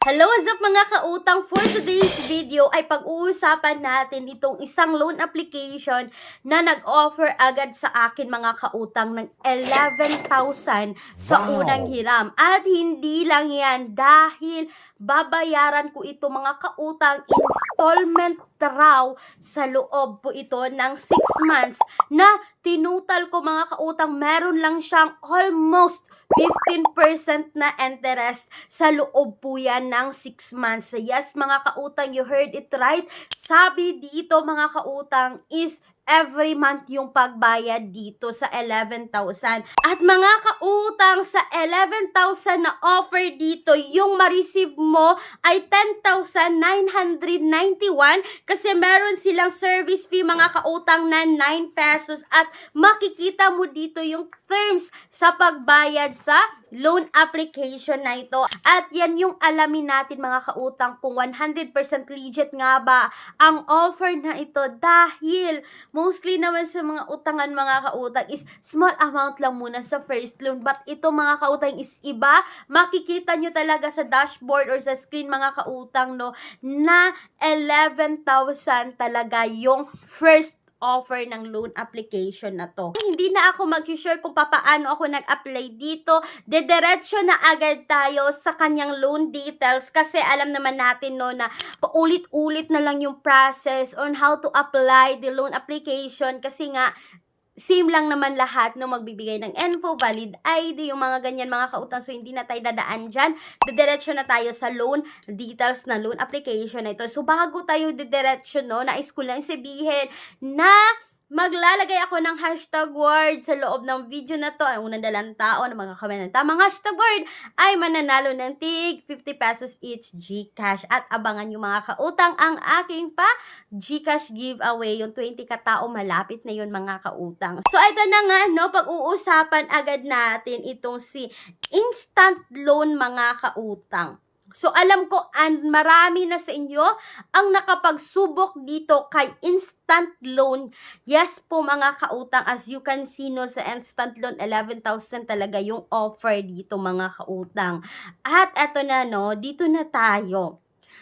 Hello, what's up mga kautang? For today's video ay pag-uusapan natin itong isang loan application na nag-offer agad sa akin mga kautang ng 11,000 sa unang hiram. At hindi lang yan dahil babayaran ko ito mga kautang installment raw sa loob po ito ng 6 months na tinutal ko mga kautang meron lang siyang almost 15% na interest sa loob po yan ng 6 months. Yes, mga kautang, you heard it right. Sabi dito mga kautang is every month yung pagbayad dito sa 11,000. At mga kautang, sa 11,000 na offer dito, yung ma-receive mo ay 10,991 kasi meron silang service fee mga kautang na 9 pesos at makikita mo dito yung terms sa pagbayad sa loan application na ito. At yan yung alamin natin mga kautang kung 100% legit nga ba ang offer na ito dahil mostly naman sa mga utangan mga kautang is small amount lang muna sa first loan. But ito mga kautang is iba. Makikita nyo talaga sa dashboard or sa screen mga kautang no na 11,000 talaga yung first offer ng loan application na to. Hindi na ako mag-share kung paano ako nag-apply dito. Dediretso na agad tayo sa kanyang loan details kasi alam naman natin no na paulit-ulit na lang yung process on how to apply the loan application kasi nga same lang naman lahat no magbibigay ng info, valid ID, yung mga ganyan mga kautang. So, hindi na tayo dadaan dyan. Didiretso na tayo sa loan details na loan application na ito. So, bago tayo didiretso, no, nais ko lang sabihin na maglalagay ako ng hashtag word sa loob ng video na to. Ang unang dalang tao na magkakamit ng tamang hashtag word ay mananalo ng tig 50 pesos each GCash. At abangan yung mga kautang ang aking pa GCash giveaway. Yung 20 katao malapit na yun mga kautang. So ito na nga no, pag-uusapan agad natin itong si instant loan mga kautang. So, alam ko, and marami na sa inyo ang nakapagsubok dito kay instant loan. Yes po mga kautang, as you can see no, sa instant loan, 11,000 talaga yung offer dito mga kautang. At eto na no, dito na tayo.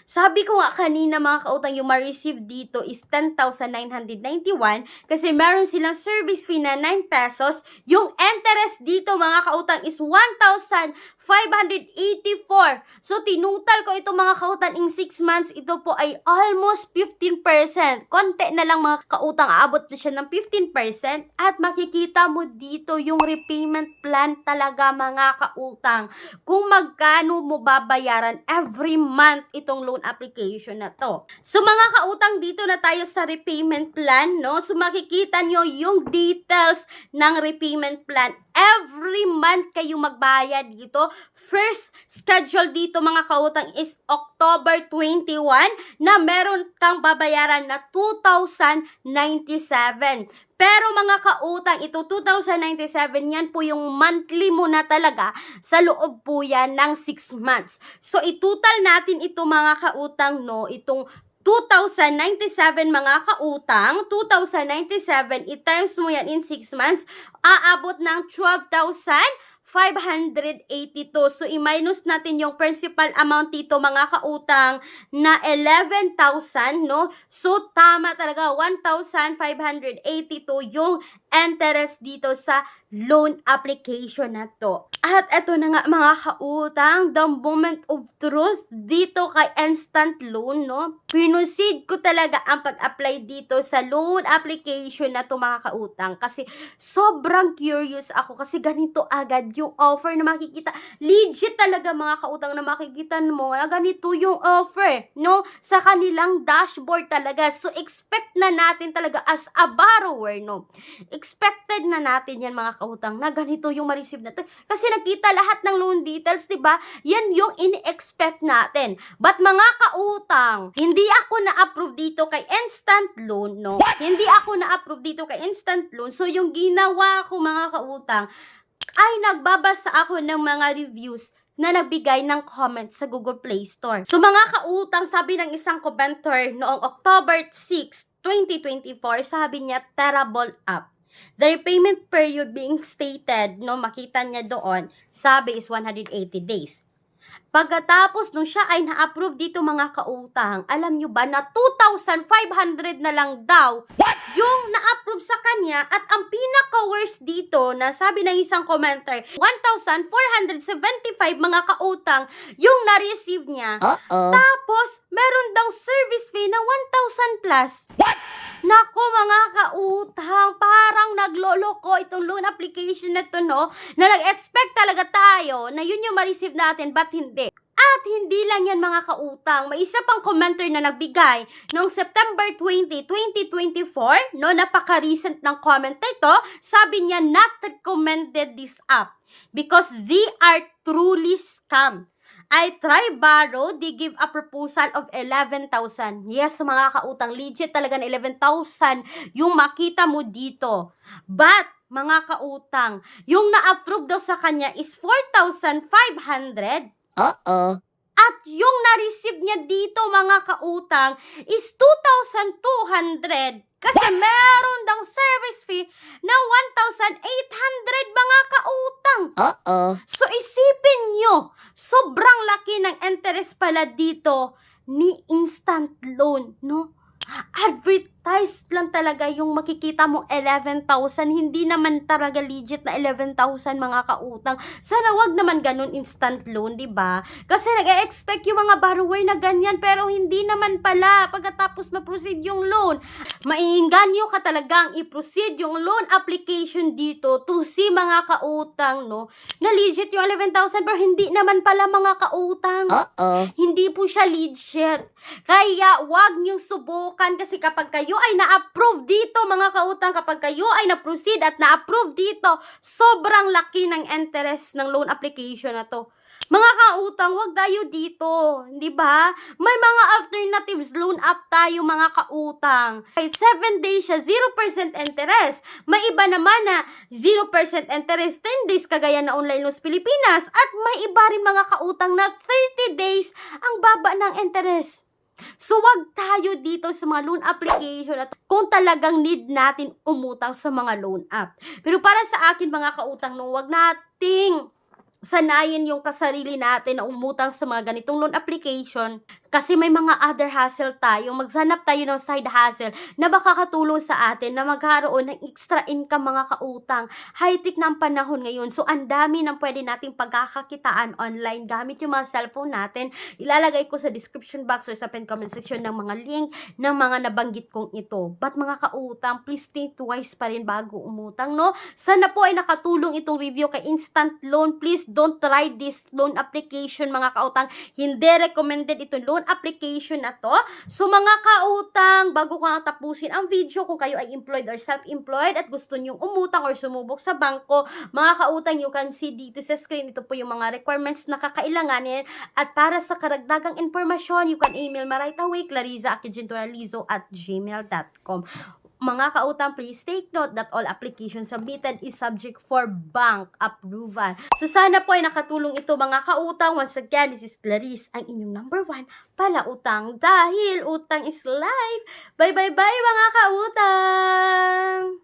Sabi ko nga kanina mga kautang, yung ma-receive dito is 10,991 kasi meron silang service fee na 9 pesos. Yung interest dito mga kautang is 1,584. So, tinutal ko ito mga kautang in 6 months. Ito po ay almost 15%. Konti na lang mga kautang, aabot na siya ng 15%. At makikita mo dito yung repayment plan talaga mga kautang. Kung magkano mo babayaran every month itong loan application na to. So mga kautang, dito na tayo sa repayment plan, no? So makikita nyo yung details ng repayment plan. Every month kayo magbayad dito. First schedule dito mga kautang is October 21 na meron kang babayaran na 2,097. Pero mga kautang, ito 2,097, yan po yung monthly mo na talaga sa loob po yan ng 6 months. So, itutal natin ito mga kautang, no? Itong 2,097 mga kautang, 2,097, i-times mo yan in 6 months, aabot ng 12,582. So, i-minus natin yung principal amount dito mga kautang na 11,000, no? So, tama talaga, 1,582 yung interest dito sa loan application na to. At eto na nga mga kautang, the moment of truth dito kay instant loan, no? Pinusid ko talaga ang pag-apply dito sa loan application na to mga kautang kasi sobrang curious ako kasi ganito agad yung offer na makikita. Legit talaga mga kautang na makikita mo na ganito yung offer, no? Sa kanilang dashboard talaga. So, expect na natin talaga as a borrower, no? Expected na natin yan mga kautang na ganito yung ma-receive natin. Kasi nakita lahat ng loan details, diba? Yan yung in-expect natin. But mga kautang, hindi ako na-approve dito kay instant loan, no? Hindi ako na-approve dito kay instant loan. So, yung ginawa ko mga kautang, ay nagbabasa ako ng mga reviews na nagbigay ng comment sa Google Play Store. So mga kautang, sabi ng isang commenter noong October 6, 2024, sabi niya, terrible app. The repayment period being stated, no, makita niya doon, sabi is 180 days. Pagkatapos nung siya ay na-approve dito mga kautang, alam nyo ba na 2,500 na lang daw yung na-approve sa kanya, at ang pinaka-worst dito na sabi ng isang commenter, 1,475 mga kautang yung na-receive niya. Tapos, meron daw service fee na 1,000 plus. Nako mga kautang, parang nagloloko itong loan application na to, no? Na nag-expect talaga tayo na yun yung ma-receive natin, but hindi. At hindi lang yan mga kautang, may isa pang commenter na nagbigay noong September 20, 2024, no? Napaka-recent ng comment na ito. Sabi niya, not recommended this app because they are truly scam. I try borrow, they give a proposal of 11,000. Yes, mga kautang, legit talaga na 11,000 yung makita mo dito. But, mga kautang, yung na-approve daw sa kanya is 4,500. At yung na-receive niya dito, mga kautang, is 2,200. Kasi meron daw service fee na 1,800, mga kautang. So, isipin nyo, sobrang laki ng interest pala dito ni instant loan, no? Advertised lang talaga yung makikita mo 11,000, hindi naman talaga legit na 11,000 mga kautang. Sana wag naman ganun instant loan, di ba? Kasi nag-expect yung mga borrower na ganyan, pero hindi naman pala pagkatapos ma-proceed yung loan. Maiinganyo ka talagang i-proceed yung loan application dito to see mga kautang, no? Na legit yung 11,000, pero hindi naman pala mga kautang. Hindi po siya legit. Kaya wag niyong subukan, kasi kapag kayo ay na-approve dito mga kautang, kapag kayo ay na-proceed at na-approve dito, sobrang laki ng interest ng loan application na to. Mga kautang, wag tayo dito, di ba? May mga alternatives loan app tayo mga kautang. 7 days siya, 0% interest. May iba naman na 0% interest, 10 days kagaya na Online Loans Pilipinas. At may iba rin mga kautang na 30 days ang baba ng interest. So, wag tayo dito sa mga loan application at kung talagang need natin umutang sa mga loan app. Pero para sa akin mga kautang, no, wag nating sanayin yung kasarili natin na umutang sa mga ganitong loan application, kasi may mga other hustle tayo. Maghanap tayo ng side hustle na baka katulong sa atin na magkaroon ng extra income mga kautang. High-tech na ang panahon ngayon. So, ang dami ng pwede nating pagkakakitaan online gamit yung mga cellphone natin. Ilalagay ko sa description box or sa pin comment section ng mga link ng mga nabanggit kong ito. But mga kautang, please think twice pa rin bago umutang, no? Sana po ay nakatulong itong review kay instant loan. Please don't try this loan application mga kautang. Hindi recommended itong loan application na to. So mga kautang, bago ko nga tapusin ang video, kung kayo ay employed or self-employed at gusto nyong umutang or sumubok sa bangko, mga kautang, you can see dito sa screen, ito po yung mga requirements na kakailanganin. At para sa karagdagang informasyon, you can email me right away, clarissa@gmail.com. Mga kautang, please take note that all applications submitted is subject for bank approval. So, sana po ay nakatulong ito mga kautang. Once again, this is Clarice, ang inyong number 1 palautang. Dahil utang is life. Bye, bye, bye mga kautang!